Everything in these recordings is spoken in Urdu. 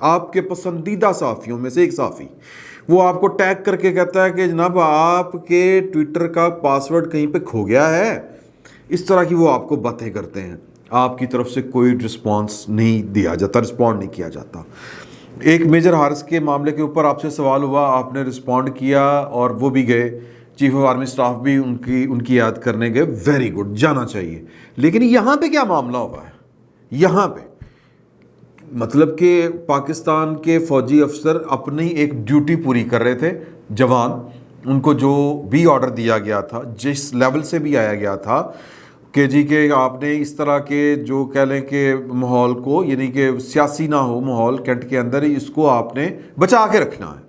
آپ کے پسندیدہ صحافیوں میں سے ایک صحافی، وہ آپ کو ٹیگ کر کے کہتا ہے کہ جناب آپ کے ٹویٹر کا پاسورڈ کہیں پہ کھو گیا ہے، اس طرح کی وہ آپ کو باتیں کرتے ہیں، آپ کی طرف سے کوئی رسپانس نہیں دیا جاتا، رسپونڈ نہیں کیا جاتا۔ ایک میجر ہارس کے معاملے کے اوپر آپ سے سوال ہوا، آپ نے رسپونڈ کیا اور وہ بھی گئے، چیف آف آرمی سٹاف بھی ان کی یاد کرنے گئے، ویری گڈ، جانا چاہیے۔ لیکن یہاں پہ کیا معاملہ ہوا ہے؟ یہاں پہ مطلب کہ پاکستان کے فوجی افسر اپنی ایک ڈیوٹی پوری کر رہے تھے، جوان، ان کو جو بھی آرڈر دیا گیا تھا، جس لیول سے بھی آیا گیا تھا کہ جی کہ آپ نے اس طرح کے جو کہہ لیں کہ ماحول کو، یعنی کہ سیاسی نہ ہو ماحول کینٹ کے اندر، اس کو آپ نے بچا کے رکھنا ہے۔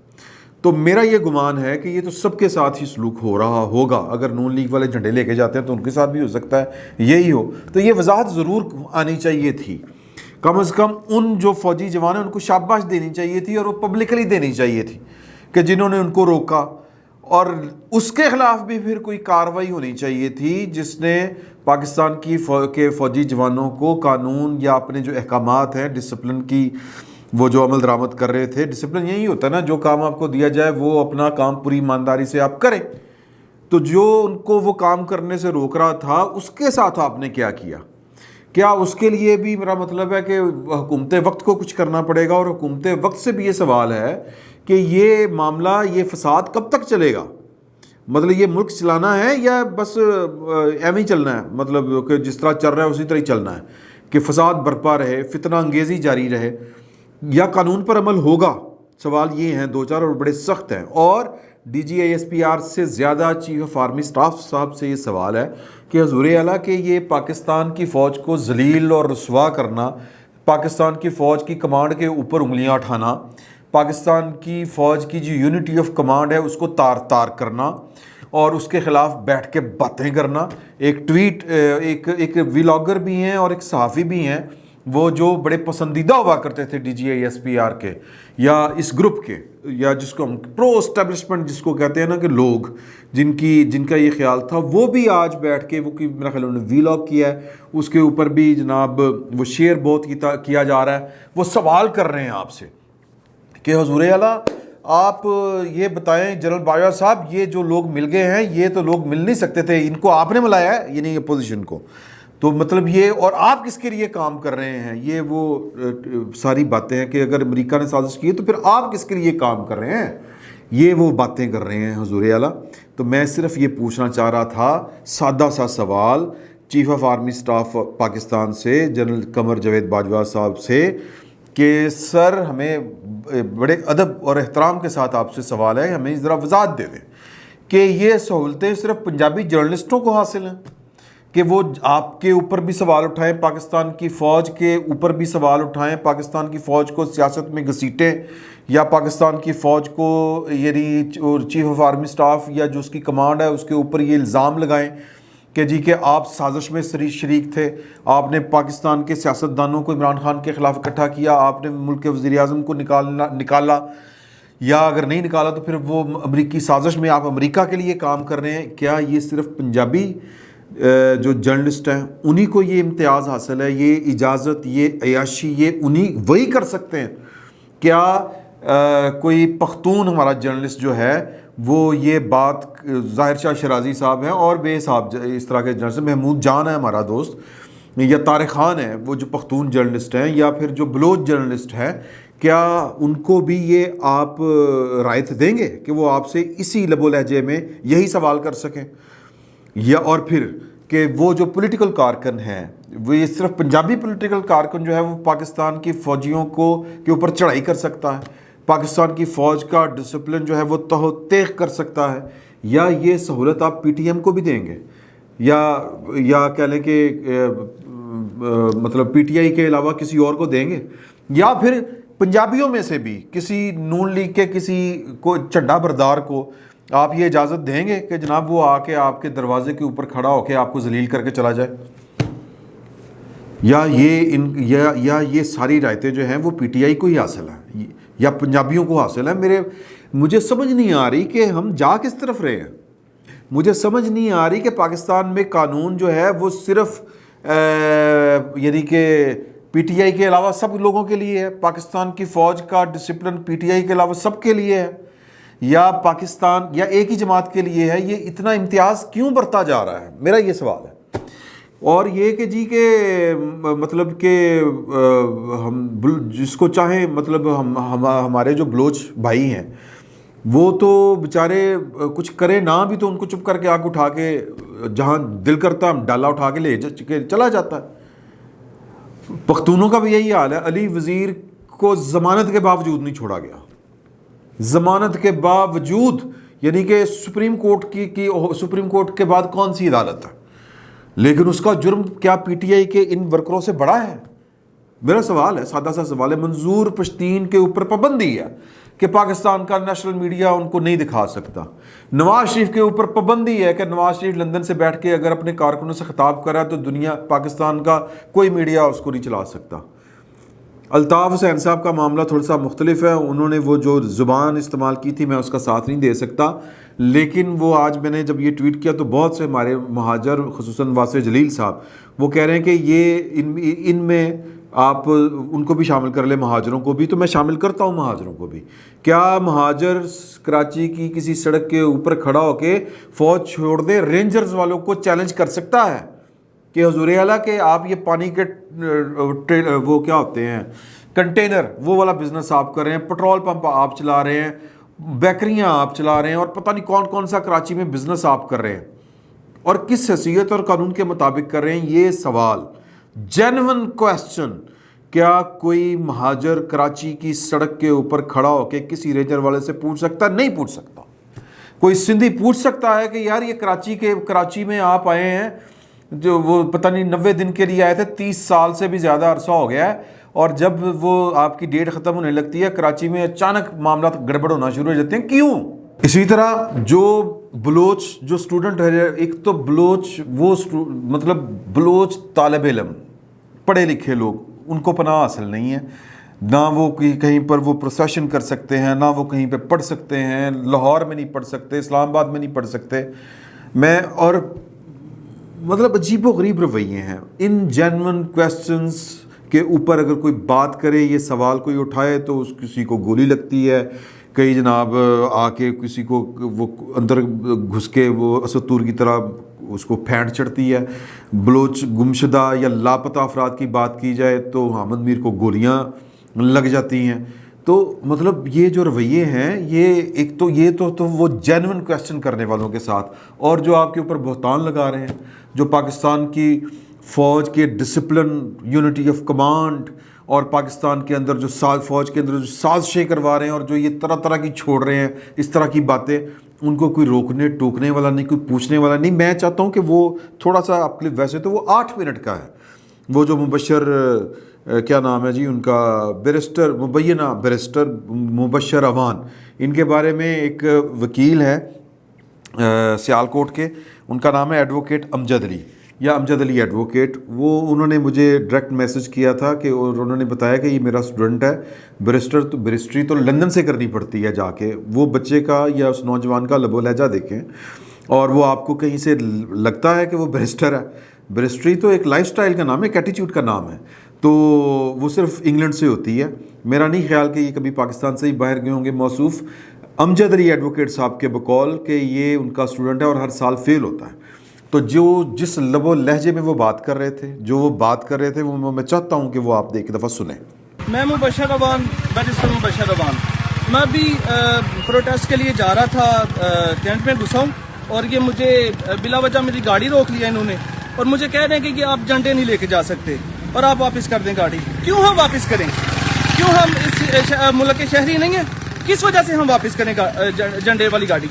تو میرا یہ گمان ہے کہ یہ تو سب کے ساتھ ہی سلوک ہو رہا ہوگا، اگر نون لیگ والے جھنڈے لے کے جاتے ہیں تو ان کے ساتھ بھی ہو سکتا ہے یہی ہو۔ تو یہ وضاحت ضرور آنی چاہیے تھی، کم از کم ان جو فوجی جوان ہیں ان کو شاباش دینی چاہیے تھی، اور وہ پبلکلی دینی چاہیے تھی کہ جنہوں نے ان کو روکا، اور اس کے خلاف بھی پھر کوئی کارروائی ہونی چاہیے تھی جس نے پاکستان کے فوجی جوانوں کو قانون یا اپنے جو احکامات ہیں ڈسپلن کی، وہ جو عمل درآمد کر رہے تھے۔ ڈسپلن یہی ہوتا ہے نا، جو کام آپ کو دیا جائے وہ اپنا کام پوری ایمانداری سے آپ کریں۔ تو جو ان کو وہ کام کرنے سے روک رہا تھا، اس کے ساتھ آپ نے کیا کیا؟ کیا اس کے لیے بھی میرا مطلب ہے کہ حکومت وقت کو کچھ کرنا پڑے گا، اور حکومت وقت سے بھی یہ سوال ہے کہ یہ معاملہ، یہ فساد کب تک چلے گا؟ مطلب یہ ملک چلانا ہے یا بس ایویں ہی چلنا ہے، مطلب کہ جس طرح چل رہا ہے اسی طرح ہی چلنا ہے کہ فساد برپا رہے، فتنہ انگیزی جاری رہے، یا قانون پر عمل ہوگا؟ سوال یہ ہیں دو چار، اور بڑے سخت ہیں۔ اور D G I S P R سے زیادہ چیف آف آرمی سٹاف صاحب سے یہ سوال ہے کہ حضور اعلیٰ کہ یہ پاکستان کی فوج کو ذلیل اور رسوا کرنا، پاکستان کی فوج کی کمانڈ کے اوپر انگلیاں اٹھانا، پاکستان کی فوج کی جو یونٹی آف کمانڈ ہے اس کو تار تار کرنا، اور اس کے خلاف بیٹھ کے باتیں کرنا۔ ایک ٹویٹ، ایک ویلاگر بھی ہیں اور ایک صحافی بھی ہیں، وہ جو بڑے پسندیدہ ہوا کرتے تھے D G I S P R کے یا اس گروپ کے، یا جس کو ہم پرو اسٹیبلشمنٹ جس کو کہتے ہیں نا، کہ لوگ جن کا یہ خیال تھا، وہ بھی آج بیٹھ کے، وہ میرا خیال انہوں نے ویلاگ کیا ہے، اس کے اوپر بھی جناب وہ شیئر بہت کیا جا رہا ہے، وہ سوال کر رہے ہیں آپ سے کہ حضور اعلیٰ آپ یہ بتائیں، جنرل باجوہ صاحب یہ جو لوگ مل گئے ہیں، یہ تو لوگ مل نہیں سکتے تھے، ان کو آپ نے ملایا ہے، یعنی اپوزیشن کو، تو مطلب یہ، اور آپ کس کے لیے کام کر رہے ہیں؟ یہ وہ ساری باتیں ہیں کہ اگر امریکہ نے سازش کی ہے تو پھر آپ کس کے لیے کام کر رہے ہیں؟ یہ وہ باتیں کر رہے ہیں حضور اعلیٰ۔ تو میں صرف یہ پوچھنا چاہ رہا تھا، سادہ سا سوال chief of army staff Pakistan سے، جنرل قمر جاوید باجوہ صاحب سے، کہ سر ہمیں بڑے ادب اور احترام کے ساتھ آپ سے سوال ہے، ہمیں ذرا وضاحت دے دیں کہ یہ سہولتیں صرف پنجابی جرنلسٹوں کو حاصل ہیں، کہ وہ آپ کے اوپر بھی سوال اٹھائیں، پاکستان کی فوج کے اوپر بھی سوال اٹھائیں، پاکستان کی فوج کو سیاست میں گھسیٹیں، یا پاکستان کی فوج کو، یعنی چیف آف آرمی سٹاف یا جو اس کی کمانڈ ہے اس کے اوپر یہ الزام لگائیں کہ جی کہ آپ سازش میں شریک تھے، آپ نے پاکستان کے سیاستدانوں کو عمران خان کے خلاف اکٹھا کیا، آپ نے ملک کے وزیر اعظم کو نکالا، یا اگر نہیں نکالا تو پھر وہ امریکی سازش میں آپ امریکہ کے لیے کام کر رہے ہیں۔ کیا یہ صرف پنجابی جو جرنلسٹ ہیں انہی کو یہ امتیاز حاصل ہے، یہ اجازت، یہ عیاشی، یہ وہی کر سکتے ہیں؟ کیا کوئی پختون ہمارا جرنلسٹ جو ہے وہ یہ بات، ظاہر شاہ شرازی صاحب ہیں اور بے صاحب اس طرح کے جرنلسٹ، محمود جان ہے ہمارا دوست، یا طارق خان ہے، وہ جو پختون جرنلسٹ ہیں، یا پھر جو بلوچ جرنلسٹ ہیں، کیا ان کو بھی یہ آپ رعایت دیں گے کہ وہ آپ سے اسی لب و لہجے میں یہی سوال کر سکیں؟ یا اور پھر کہ وہ جو پولیٹیکل کارکن ہیں، وہ یہ صرف پنجابی پولیٹیکل کارکن جو ہے وہ پاکستان کی فوجیوں کے اوپر چڑھائی کر سکتا ہے، پاکستان کی فوج کا ڈسپلن جو ہے وہ تہو تیغ کر سکتا ہے، یا یہ سہولت آپ پی ٹی ایم کو بھی دیں گے، یا کہہ لیں کہ مطلب پی ٹی آئی کے علاوہ کسی اور کو دیں گے، یا پھر پنجابیوں میں سے بھی کسی نون لیگ کے کسی کو جھنڈا بردار کو آپ یہ اجازت دیں گے کہ جناب وہ آ کے آپ کے دروازے کے اوپر کھڑا ہو کے آپ کو ذلیل کر کے چلا جائے؟ یا یہ ساری رعایتیں جو ہیں وہ پی ٹی آئی کو ہی حاصل ہیں یا پنجابیوں کو حاصل ہے؟ مجھے سمجھ نہیں آ رہی کہ ہم جا کس طرف رہے ہیں۔ مجھے سمجھ نہیں آ رہی کہ پاکستان میں قانون جو ہے وہ صرف یعنی کہ پی ٹی آئی کے علاوہ سب لوگوں کے لیے ہے؟ پاکستان کی فوج کا ڈسپلن پی ٹی آئی کے علاوہ سب کے لیے ہے یا پاکستان یا ایک ہی جماعت کے لیے ہے؟ یہ اتنا امتیاز کیوں برتا جا رہا ہے؟ میرا یہ سوال ہے. اور یہ کہ جی کہ مطلب کہ ہم جس کو چاہیں مطلب ہمارے جو بلوچ بھائی ہیں وہ تو بیچارے کچھ کرے نہ بھی تو ان کو چپ کر کے آگ اٹھا کے جہاں دل کرتا ہے ڈالا اٹھا کے لے چلا جاتا ہے. پختونوں کا بھی یہی حال ہے. علی وزیر کو ضمانت کے باوجود نہیں چھوڑا گیا, ضمانت کے باوجود. یعنی کہ سپریم کورٹ کے بعد کون سی عدالت ہے؟ لیکن اس کا جرم کیا پی ٹی آئی کے ان ورکروں سے بڑا ہے؟ میرا سوال ہے, سادہ سا سوال ہے. منظور پشتین کے اوپر پابندی ہے کہ پاکستان کا نیشنل میڈیا ان کو نہیں دکھا سکتا. نواز شریف کے اوپر پابندی ہے کہ نواز شریف لندن سے بیٹھ کے اگر اپنے کارکنوں سے خطاب کر رہا ہے تو دنیا پاکستان کا کوئی میڈیا اس کو نہیں چلا سکتا. الطاف حسین صاحب کا معاملہ تھوڑا سا مختلف ہے. انہوں نے وہ جو زبان استعمال کی تھی میں اس کا ساتھ نہیں دے سکتا, لیکن وہ آج میں نے جب یہ ٹویٹ کیا تو بہت سے ہمارے مہاجر خصوصاً واسع جلیل صاحب وہ کہہ رہے ہیں کہ یہ ان میں آپ ان کو بھی شامل کر لیں, مہاجروں کو بھی. تو میں شامل کرتا ہوں مہاجروں کو بھی. کیا مہاجر کراچی کی کسی سڑک کے اوپر کھڑا ہو کے فوج چھوڑ دے رینجرز والوں کو چیلنج کر سکتا ہے کہ حضور اعلیٰ کہ آپ یہ پانی کے وہ کیا ہوتے ہیں کنٹینر وہ والا بزنس آپ کر رہے ہیں, پٹرول پمپ آپ چلا رہے ہیں, بیکریاں آپ چلا رہے ہیں, اور پتہ نہیں کون کون سا کراچی میں بزنس آپ کر رہے ہیں, اور کس حیثیت اور قانون کے مطابق کر رہے ہیں؟ یہ سوال جینون کویسچن. کیا کوئی مہاجر کراچی کی سڑک کے اوپر کھڑا ہو کے کسی رینجر والے سے پوچھ سکتا؟ نہیں پوچھ سکتا. کوئی سندھی پوچھ سکتا ہے کہ یار یہ کراچی میں آپ آئے ہیں جو وہ پتہ نہیں 90 دن کے لیے آئے تھے, 30 سال سے بھی زیادہ عرصہ ہو گیا ہے, اور جب وہ آپ کی ڈیٹ ختم ہونے لگتی ہے کراچی میں اچانک معاملات گڑبڑ ہونا شروع ہو جاتے ہیں, کیوں؟ اسی طرح جو بلوچ جو اسٹوڈنٹ ہے, ایک تو بلوچ وہ مطلب بلوچ طالب علم پڑھے لکھے لوگ, ان کو پناہ حاصل نہیں ہے, نہ وہ کہیں پر وہ پروسیشن کر سکتے ہیں, نہ وہ کہیں پہ پڑھ سکتے ہیں, لاہور میں نہیں پڑھ سکتے, اسلام آباد میں نہیں پڑھ سکتے. اور مطلب عجیب و غریب رویے ہیں. ان جینون کویسچنس کے اوپر اگر کوئی بات کرے, یہ سوال کوئی اٹھائے تو کسی کو گولی لگتی ہے, کئی جناب آ کے کسی کو وہ اندر گھس کے وہ اسطور کی طرح اس کو پھینٹ چڑھتی ہے. بلوچ گمشدہ یا لاپتہ افراد کی بات کی جائے تو حامد میر کو گولیاں لگ جاتی ہیں. تو مطلب یہ جو رویے ہیں یہ ایک تو یہ تو وہ جینون کویسچن کرنے والوں کے ساتھ, اور جو آپ کے اوپر بہتان لگا رہے ہیں, جو پاکستان کی فوج کے ڈسپلن, یونٹی آف کمانڈ, اور پاکستان کے اندر جو فوج کے اندر جو سازشیں کروا رہے ہیں, اور جو یہ طرح طرح کی چھوڑ رہے ہیں اس طرح کی باتیں, ان کو کوئی روکنے ٹوکنے والا نہیں, کوئی پوچھنے والا نہیں. میں چاہتا ہوں کہ وہ تھوڑا سا کلپ, ویسے تو وہ 8 منٹ کا ہے, وہ جو مبشر کیا نام ہے جی ان کا, بیرسٹر مبشر اوان, ان کے بارے میں ایک وکیل ہے سیالکوٹ کے, ان کا نام ہے ایڈوکیٹ امجد علی یا امجد علی ایڈوکیٹ. وہ انہوں نے مجھے ڈائریکٹ میسج کیا تھا کہ انہوں نے بتایا کہ یہ میرا اسٹوڈنٹ ہے, بیرسٹری تو لندن سے کرنی پڑتی ہے جا کے. وہ بچے کا یا اس نوجوان کا لب و لہجہ دیکھیں, اور وہ آپ کو کہیں سے لگتا ہے کہ وہ بیرسٹر ہے. بیرسٹری تو ایک لائف سٹائل کا نام ہے, ایک ایٹیٹیوڈ کا نام ہے, تو وہ صرف انگلینڈ سے ہوتی ہے. میرا نہیں خیال کہ یہ کبھی پاکستان سے ہی باہر گئے ہوں گے. موصوف امجد علی ایڈوکیٹ صاحب کے بقول کہ یہ ان کا اسٹوڈنٹ ہے اور ہر سال فیل ہوتا ہے. تو جس لب و لہجے میں وہ بات کر رہے تھے, وہ میں چاہتا ہوں کہ وہ آپ ایک دفعہ سنیں. میں مبشر اوان, بیرسٹر مبشر اوان, میں بھی پروٹیسٹ کے لیے جا رہا تھا, کینٹ میں گھسا ہوں, اور یہ مجھے بلا وجہ میری گاڑی روک لیا انہوں نے, اور مجھے کہہ رہے ہیں کہ آپ جھنڈے نہیں لے کے جا سکتے اور آپ واپس کر دیں گاڑی. کیوں ہم واپس کریں؟ کیوں ہم اس ملک کے شہری نہیں ہیں؟ کس وجہ سے ہم واپس کریں جھنڈے والی گاڑی؟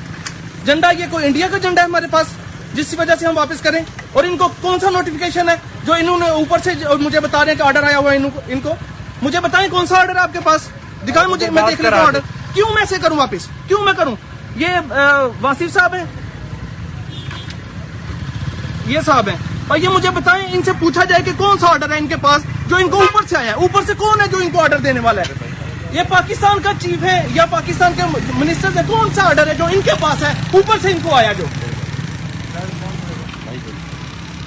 جھنڈا یہ کوئی انڈیا کا جھنڈا ہے ہمارے پاس جس کی وجہ سے ہم واپس کریں؟ اور ان کو کون سا نوٹیفیکیشن ہے جو انہوں نے اوپر سے مجھے بتا رہے ہیں کہ آرڈر آیا ہوا ہے ان کو؟ مجھے بتائیں کون سا آرڈر ہے آپ کے پاس, دکھائیں مجھے, میں دیکھ لیتا ہوں آرڈر. کیوں میں سے کروں واپس؟ کیوں میں کروں؟ یہ واصف صاحب ہیں, یہ صاحب ہیں, اور یہ مجھے بتائیں, ان سے پوچھا جائے کہ کون سا آرڈر ہے ان کے پاس جو ان کو اوپر سے آیا ہے. اوپر سے کون ہے جو ان کو آرڈر دینے والا ہے؟ یہ پاکستان کا چیف ہے یا پاکستان کے منسٹر سے کون سا آرڈر ہے جو ان کے پاس ہے اوپر سے ان کو آیا؟ جو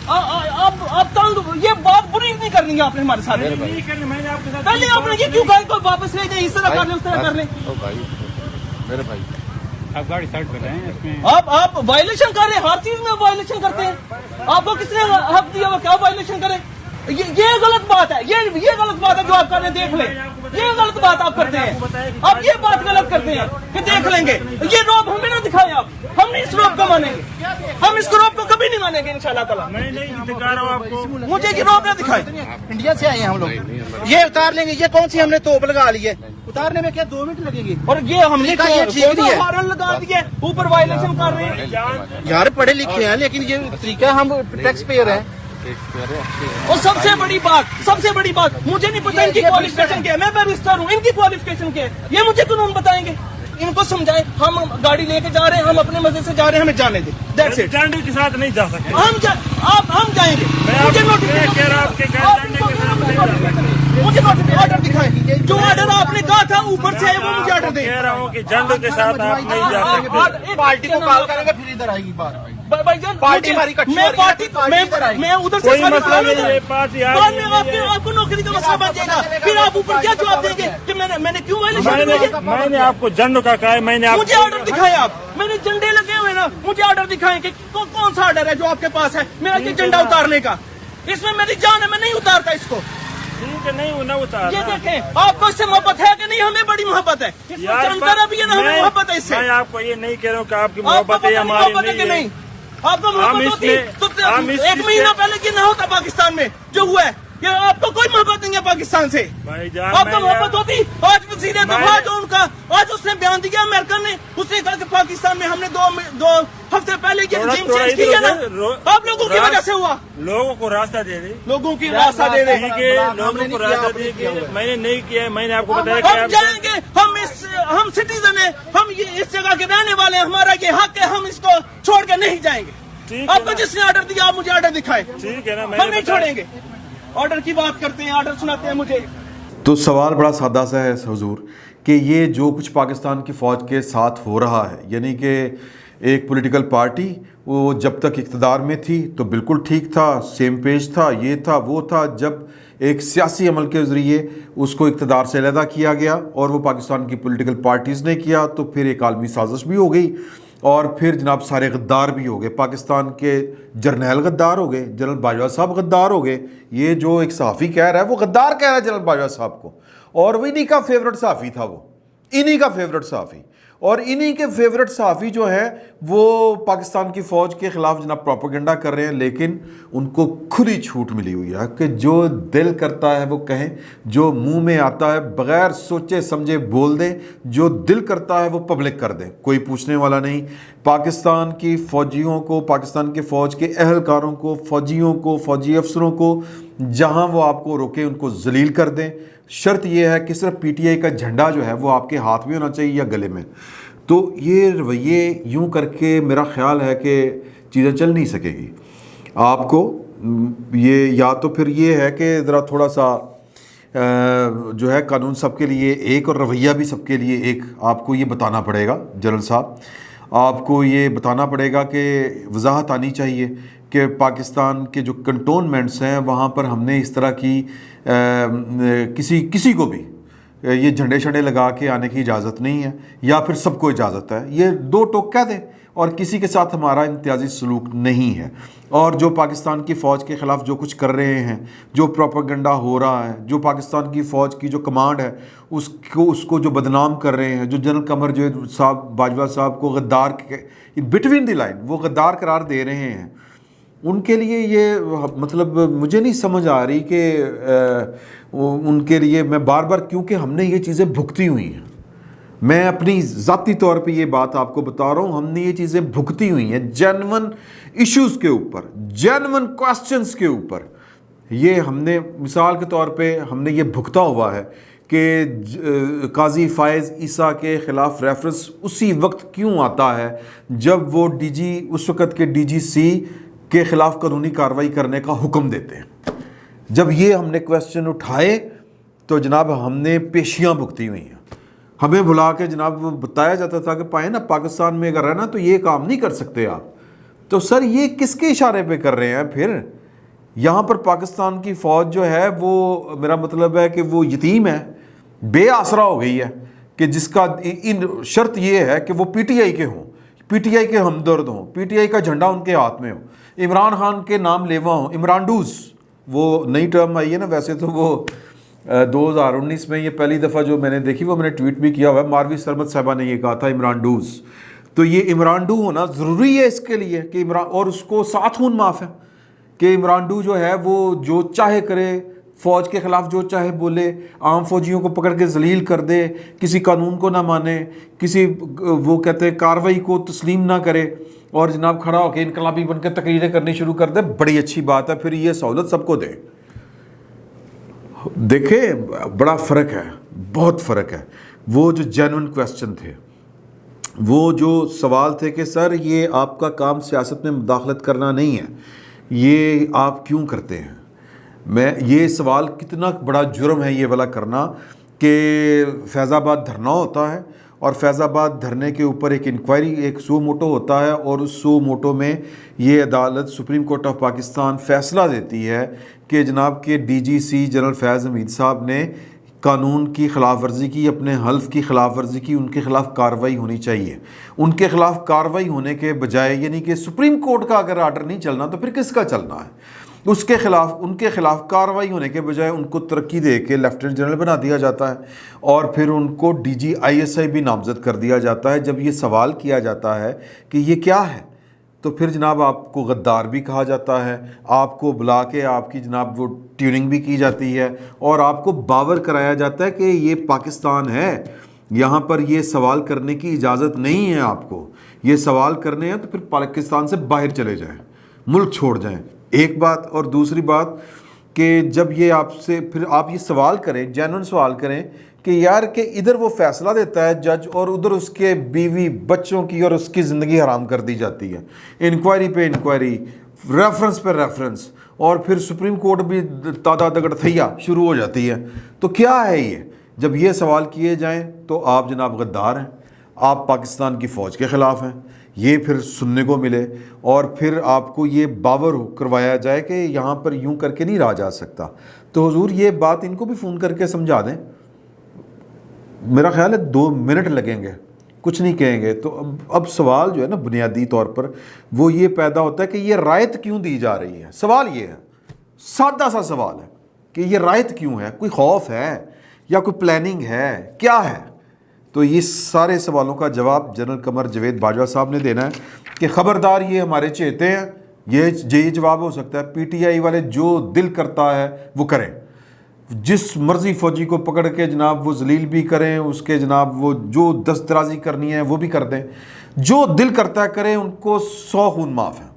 آپ یہ بات بری نہیں کرنی ہے آپ نے ہمارے ساتھ. پہلے آپ نے یہ کیوں گاڑی کو واپس لے جائیں, اس طرح کر لیں اس طرح کر لیں. میرے بھائی آپ گاڑی سائڈ پہ رہیں اس میں آپ وائلیشن کر رہے ہیں, ہر چیز میں وائلیشن کرتے ہیں. آپ کو کس نے حق دیا وہ کیا وائلیشن کرے؟ یہ غلط بات ہے, یہ غلط بات ہے جو آپ کر رہے ہیں. دیکھ لیں, یہ غلط بات آپ کرتے ہیں. آپ یہ بات غلط کرتے ہیں کہ دیکھ لیں گے. یہ روب ہمیں نہ دکھائیں آپ, ہم نہیں اس روب کو مانیں گے, ہم اس روب کو کبھی نہیں مانیں گے انشاءاللہ تعالیٰ. میں نہیں دکھا رہا ہوں آپ کو, مجھے یہ روب نہ دکھائیں. انڈیا سے آئے ہیں ہم لوگ, یہ اتار لیں گے. یہ کون سی ہم نے توپ لگا لی ہے, اتارنے میں کیا 2 منٹ لگیں گے. اور یہ ہم نے یہ ٹھیک نہیں ہے. ہارن لگا دیے, اوپر وائلیشن کر رہے ہیں. یار پڑھے لکھے ہیں لیکن یہ طریقہ, ہم ٹیکس پیئر ہیں. اور سب سے بڑی بات مجھے نہیں پتا ان کی کوالیفکیشن کیا ہے. میں بیرسٹر ہوں, ان کی کوالیفکیشن کیا ہے یہ مجھے قانون بتائیں گے. ان کو سمجھائیں, ہم گاڑی لے کے جا رہے ہیں, ہم اپنے مزے سے جا رہے ہیں, ہمیں جانے دیں. That's it. ڈنڈے کے ساتھ نہیں جا سکتے. ہم جائیں گے. مجھے آرڈر دکھائیں, جو آرڈر آپ نے کہا تھا اوپر سے وہ مجھے آرڈر دیں. کہہ رہا ہوں کہ جنڈے کے ساتھ آپ نہیں جا سکتے. پارٹی کو کال کریں گے پھر ادھر آئے گی بات. بھائی جان پارٹی ہماری کٹھی ہو رہی ہے, میں ادھر سے کوئی مسئلہ نہیں ہے, پارٹی بعد میں آپ کو نوکری کا مسئلہ بن جائے گا. پھر آپ اوپر کیا جواب دیں گے کہ میں نے کیوں میں نے آپ کو جنڈ کا کہا ہے. میں نے مجھے آرڈر دکھائے. آپ میرے جھنڈے لگے ہوئے نا, مجھے آرڈر دکھائیں کہ کون سا آرڈر ہے جو آپ کے پاس ہے میرا یہ جھنڈا اتارنے کا. اس میں میری جان ہے, میں نہیں اتارتا اس کو. ٹھیک ہے, نہیں نہ اتار. یہ دیکھیں, آپ کو اس سے محبت ہے کہ نہیں؟ ہمیں بڑی محبت ہے. جانتا رہا بھی ہے نا, ہمیں محبت ہے اس سے. میں آپ کو یہ نہیں کہہ رہا ہوں کہ آپ کی آپ کو محبت ہے یا ہماری کہ نہیں. آپ کو ہم محبت اس ہوتی میں- تو ہم اس 1 چیز مہینہ سے- پہلے یہ نہ ہوتا پاکستان میں جو ہوا ہے. کہ آپ کو کوئی محبت نہیں ہے پاکستان سے. بھائی جان, آپ کو میں محبت ہوتی. آج وزیر دفاع جو ان کا, آج اس نے بیان دیا امریکہ نے, اس نے کہا کہ پاکستان میں ہم نے 2 ہفتے پہلے یہ رجیم چینج کیا نا, آپ لوگوں کی وجہ سے ہوا. لوگوں کو راستہ دے دیں. لوگوں کی راستہ دے رہے ٹھیک ہے, لوگوں کو راستہ دے دیں. میں نے نہیں کیا ہے, میں نے آپ کو بتایا کہ ہم آپ جائیں گے. ہم سٹیزن ہیں, ہم یہ اس جگہ کے رہنے والے ہیں, ہمارا یہ حق ہے, ہم اس کو چھوڑ کے نہیں جائیں گے. ٹھیک آپ ہے کو نا, جس نے آرڈر دیا آپ مجھے آرڈر دکھائیں. ٹھیک ہے نا, میں ہم نے نہیں بتایا. چھوڑیں گے. آرڈر کی بات کرتے ہیں, آرڈر سناتے ہیں مجھے. تو سوال بڑا سادہ سا ہے حضور کہ یہ جو کچھ پاکستان کی فوج کے ساتھ ہو رہا ہے, یعنی کہ ایک پولیٹیکل پارٹی وہ جب تک اقتدار میں تھی تو بالکل ٹھیک تھا, سیم پیج تھا, یہ تھا وہ تھا. جب ایک سیاسی عمل کے ذریعے اس کو اقتدار سے علیحدہ کیا گیا اور وہ پاکستان کی پولیٹیکل پارٹیز نے کیا, تو پھر ایک عالمی سازش بھی ہو گئی اور پھر جناب سارے غدار بھی ہو گئے. پاکستان کے جرنیل غدار ہو گئے, جنرل باجوہ صاحب غدار ہو گئے. یہ جو ایک صحافی کہہ رہا ہے وہ غدار کہہ رہا ہے جنرل باجوہ صاحب کو, اور وہ انہی کا فیورٹ صحافی تھا, وہ انہی کا فیورٹ صحافی. اور انہی کے فیورٹ صحافی جو ہیں وہ پاکستان کی فوج کے خلاف جناب پروپیگنڈا کر رہے ہیں, لیکن ان کو کھلی چھوٹ ملی ہوئی ہے کہ جو دل کرتا ہے وہ کہیں, جو منہ میں آتا ہے بغیر سوچے سمجھے بول دیں, جو دل کرتا ہے وہ پبلک کر دیں, کوئی پوچھنے والا نہیں. پاکستان کی فوجیوں کو, پاکستان کے فوج کے اہلکاروں کو, فوجیوں کو, فوجی افسروں کو جہاں وہ آپ کو روکے ان کو ذلیل کر دیں. شرط یہ ہے کہ صرف پی ٹی آئی کا جھنڈا جو ہے وہ آپ کے ہاتھ میں ہونا چاہیے یا گلے میں. تو یہ رویے یوں کر کے میرا خیال ہے کہ چیزیں چل نہیں سکے گی. آپ کو یہ یا تو پھر یہ ہے کہ ذرا تھوڑا سا جو ہے قانون سب کے لیے ایک اور رویہ بھی سب کے لیے ایک آپ کو یہ بتانا پڑے گا. جنرل صاحب آپ کو یہ بتانا پڑے گا کہ وضاحت آنی چاہیے کہ پاکستان کے جو کنٹونمنٹس ہیں وہاں پر ہم نے اس طرح کی کسی کو بھی یہ جھنڈے شنڈے لگا کے آنے کی اجازت نہیں ہے, یا پھر سب کو اجازت ہے. یہ 2 ٹوک کہہ دیں, اور کسی کے ساتھ ہمارا امتیازی سلوک نہیں ہے. اور جو پاکستان کی فوج کے خلاف جو کچھ کر رہے ہیں, جو پروپیگنڈا ہو رہا ہے, جو پاکستان کی فوج کی جو کمانڈ ہے اس کو جو بدنام کر رہے ہیں, جو جنرل قمر جو صاحب باجوہ صاحب کو غدار بٹوین دی لائن وہ غدار قرار دے رہے ہیں, ان کے لیے یہ مطلب مجھے نہیں سمجھ آ رہی کہ ان کے لیے میں بار بار, کیونکہ ہم نے یہ چیزیں بھگتی ہوئی ہیں, میں اپنی ذاتی طور پہ یہ بات آپ کو بتا رہا ہوں, ہم نے یہ چیزیں بھگتی ہوئی ہیں جینون ایشوز کے اوپر, جینون کوسچنز کے اوپر. یہ ہم نے مثال کے طور پہ ہم نے یہ بھگتا ہوا ہے کہ قاضی فائز عیسیٰ کے خلاف ریفرنس اسی وقت کیوں آتا ہے جب وہ اس وقت کے ڈی جی سی کے خلاف قانونی کارروائی کرنے کا حکم دیتے ہیں. جب یہ ہم نے کویسچن اٹھائے تو جناب ہم نے پیشیاں بھگتی ہوئی ہیں. ہمیں بلا کے جناب بتایا جاتا تھا کہ پائیں نا پاکستان میں اگر رہنا تو یہ کام نہیں کر سکتے آپ. تو سر یہ کس کے اشارے پہ کر رہے ہیں پھر؟ یہاں پر پاکستان کی فوج جو ہے وہ میرا مطلب ہے کہ وہ یتیم ہے، بے آسرا ہو گئی ہے، کہ جس کا شرط یہ ہے کہ وہ پی ٹی آئی کے ہوں، پی ٹی آئی کے ہمدرد ہوں، پی ٹی آئی کا جھنڈا ان کے ہاتھ میں ہو، عمران خان کے نام لیوا ہوں، عمرانڈوز وہ نئی ٹرم آئی ہے نا، ویسے تو وہ 2019 میں یہ پہلی دفعہ جو میں نے دیکھی وہ میں نے ٹویٹ بھی کیا ہوا ہے، ماروی سرمد صاحبہ نے یہ کہا تھا عمرانڈوز، تو یہ عمرانڈو ہونا ضروری ہے اس کے لیے کہ اور اس کو 7 خون معاف ہے کہ عمرانڈو جو ہے وہ جو چاہے کرے، فوج کے خلاف جو چاہے بولے، عام فوجیوں کو پکڑ کے ذلیل کر دے، کسی قانون کو نہ مانے، کسی وہ کہتے ہیں کارروائی کو تسلیم نہ کرے، اور جناب کھڑا ہو کے انقلابی بن کے تقریریں کرنی شروع کر دے. بڑی اچھی بات ہے، پھر یہ سہولت سب کو دے. دیکھیں بڑا فرق ہے، بہت فرق ہے. وہ جو جینوئن کویسچن تھے، وہ جو سوال تھے کہ سر یہ آپ کا کام سیاست میں مداخلت کرنا نہیں ہے، یہ آپ کیوں کرتے ہیں؟ میں یہ سوال کتنا بڑا جرم ہے یہ والا کرنا کہ فیض آباد دھرنا ہوتا ہے اور فیض آباد دھرنے کے اوپر ایک انکوائری، ایک سو موٹو ہوتا ہے، اور اس سو موٹو میں یہ عدالت سپریم کورٹ آف پاکستان فیصلہ دیتی ہے کہ جناب کے ڈی جی سی جنرل فیض حمید صاحب نے قانون کی خلاف ورزی کی، اپنے حلف کی خلاف ورزی کی، ان کے خلاف کارروائی ہونی چاہیے. ان کے خلاف کارروائی ہونے کے بجائے، یعنی کہ سپریم کورٹ کا اگر آرڈر نہیں چلنا تو پھر کس کا چلنا ہے؟ اس کے خلاف، ان کے خلاف کارروائی ہونے کے بجائے ان کو ترقی دے کے لیفٹیننٹ جنرل بنا دیا جاتا ہے، اور پھر ان کو D G I S I بھی نامزد کر دیا جاتا ہے. جب یہ سوال کیا جاتا ہے کہ یہ کیا ہے، تو پھر جناب آپ کو غدار بھی کہا جاتا ہے، آپ کو بلا کے آپ کی جناب وہ ٹیوننگ بھی کی جاتی ہے، اور آپ کو باور کرایا جاتا ہے کہ یہ پاکستان ہے، یہاں پر یہ سوال کرنے کی اجازت نہیں ہے. آپ کو یہ سوال کرنے ہیں تو پھر پاکستان سے باہر چلے جائیں، ملک چھوڑ جائیں. ایک بات. اور دوسری بات کہ جب یہ آپ سے پھر آپ یہ سوال کریں، جینوئن سوال کریں کہ یار کہ ادھر وہ فیصلہ دیتا ہے جج، اور ادھر اس کے بیوی بچوں کی اور اس کی زندگی حرام کر دی جاتی ہے، انکوائری پہ انکوائری، ریفرنس پہ ریفرنس، اور پھر سپریم کورٹ بھی تادا دگڑ تھیا شروع ہو جاتی ہے. تو کیا ہے یہ؟ جب یہ سوال کیے جائیں تو آپ جناب غدار ہیں، آپ پاکستان کی فوج کے خلاف ہیں، یہ پھر سننے کو ملے، اور پھر آپ کو یہ باور کروایا جائے کہ یہاں پر یوں کر کے نہیں رہا جا سکتا. تو حضور یہ بات ان کو بھی فون کر کے سمجھا دیں. میرا خیال ہے 2 منٹ لگیں گے، کچھ نہیں کہیں گے. تو اب سوال جو ہے نا بنیادی طور پر وہ یہ پیدا ہوتا ہے کہ یہ رعایت کیوں دی جا رہی ہے. سوال یہ ہے، سادہ سا سوال ہے کہ یہ رعایت کیوں ہے؟ کوئی خوف ہے یا کوئی پلاننگ ہے، کیا ہے؟ تو یہ سارے سوالوں کا جواب جنرل قمر جاوید باجوہ صاحب نے دینا ہے کہ خبردار یہ ہمارے چہتے ہیں. یہ جواب ہو سکتا ہے. پی ٹی آئی والے جو دل کرتا ہے وہ کریں، جس مرضی فوجی کو پکڑ کے جناب وہ ذلیل بھی کریں، اس کے جناب وہ جو دست درازی کرنی ہے وہ بھی کر دیں، جو دل کرتا ہے کریں، ان کو 100 خون معاف ہے.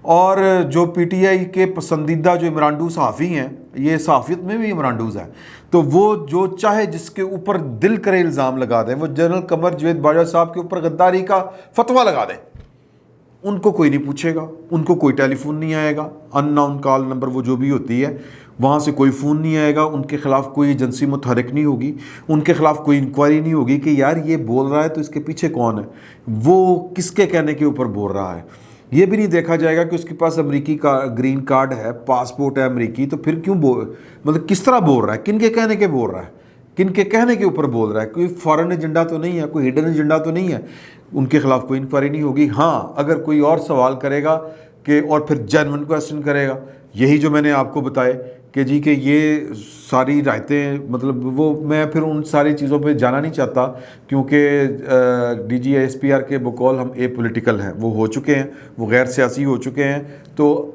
اور جو پی ٹی آئی کے پسندیدہ جو عمرانڈو صحافی ہیں، یہ صحافیت میں بھی عمرانڈوز ہیں، تو وہ جو چاہے جس کے اوپر دل کرے الزام لگا دیں. وہ جنرل قمر جاوید باجوہ صاحب کے اوپر غداری کا فتویٰ لگا دیں، ان کو کوئی نہیں پوچھے گا، ان کو کوئی ٹیلی فون نہیں آئے گا، ان نون کال نمبر وہ جو بھی ہوتی ہے وہاں سے کوئی فون نہیں آئے گا، ان کے خلاف کوئی ایجنسی متحرک نہیں ہوگی، ان کے خلاف کوئی انکوائری نہیں ہوگی کہ یار یہ بول رہا ہے تو اس کے پیچھے کون ہے، وہ کس کے کہنے کے اوپر بول رہا ہے. یہ بھی نہیں دیکھا جائے گا کہ اس کے پاس امریکی کا گرین کارڈ ہے، پاسپورٹ ہے امریکی، تو پھر کیوں مطلب کس طرح بول رہا ہے، کن کے کہنے کے بول رہا ہے، کن کے کہنے کے اوپر بول رہا ہے. کوئی فارن ایجنڈا تو نہیں ہے، کوئی ہڈن ایجنڈا تو نہیں ہے. ان کے خلاف کوئی انکوائری نہیں ہوگی. ہاں اگر کوئی اور سوال کرے گا کہ اور پھر جینوئن کویسچن کرے گا، یہی جو میں نے آپ کو بتائے کہ جی کہ یہ ساری رعایتیں، مطلب وہ میں پھر ان ساری چیزوں پہ جانا نہیں چاہتا، کیونکہ D G S P R کے بقول ہم اے پولیٹیکل ہیں، وہ ہو چکے ہیں، وہ غیر سیاسی ہو چکے ہیں. تو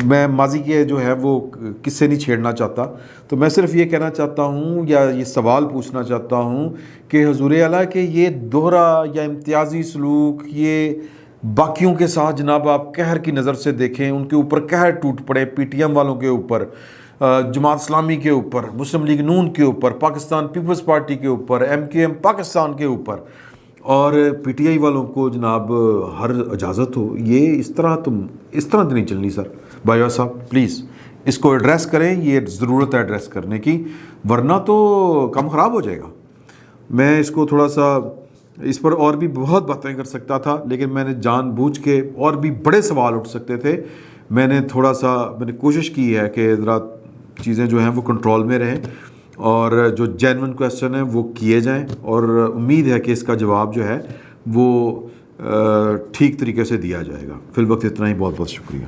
میں ماضی کے جو ہے وہ کس سے نہیں چھیڑنا چاہتا. تو میں صرف یہ کہنا چاہتا ہوں یا یہ سوال پوچھنا چاہتا ہوں کہ حضور اعلیٰ کہ یہ دوہرا یا امتیازی سلوک، یہ باقیوں کے ساتھ جناب آپ قہر کی نظر سے دیکھیں، ان کے اوپر قہر ٹوٹ پڑے، پی ٹی ایم والوں کے اوپر، جماعت اسلامی کے اوپر، مسلم لیگ نون کے اوپر، پاکستان پیپلز پارٹی کے اوپر، ایم کیو ایم پاکستان کے اوپر، اور پی ٹی آئی والوں کو جناب ہر اجازت ہو. یہ اس طرح تو نہیں چلنی سر. باجوہ صاحب پلیز اس کو ایڈریس کریں، یہ ضرورت ہے ایڈریس کرنے کی، ورنہ تو کام خراب ہو جائے گا. میں اس کو تھوڑا سا اس پر اور بھی بہت باتیں کر سکتا تھا، لیکن میں نے جان بوجھ کے، اور بھی بڑے سوال اٹھ سکتے تھے، میں نے کوشش کی ہے کہ ذرا چیزیں جو ہیں وہ کنٹرول میں رہیں اور جو جینون کویسچن ہیں وہ کیے جائیں، اور امید ہے کہ اس کا جواب جو ہے وہ ٹھیک طریقے سے دیا جائے گا۔ فی الوقت اتنا ہی، بہت بہت شکریہ۔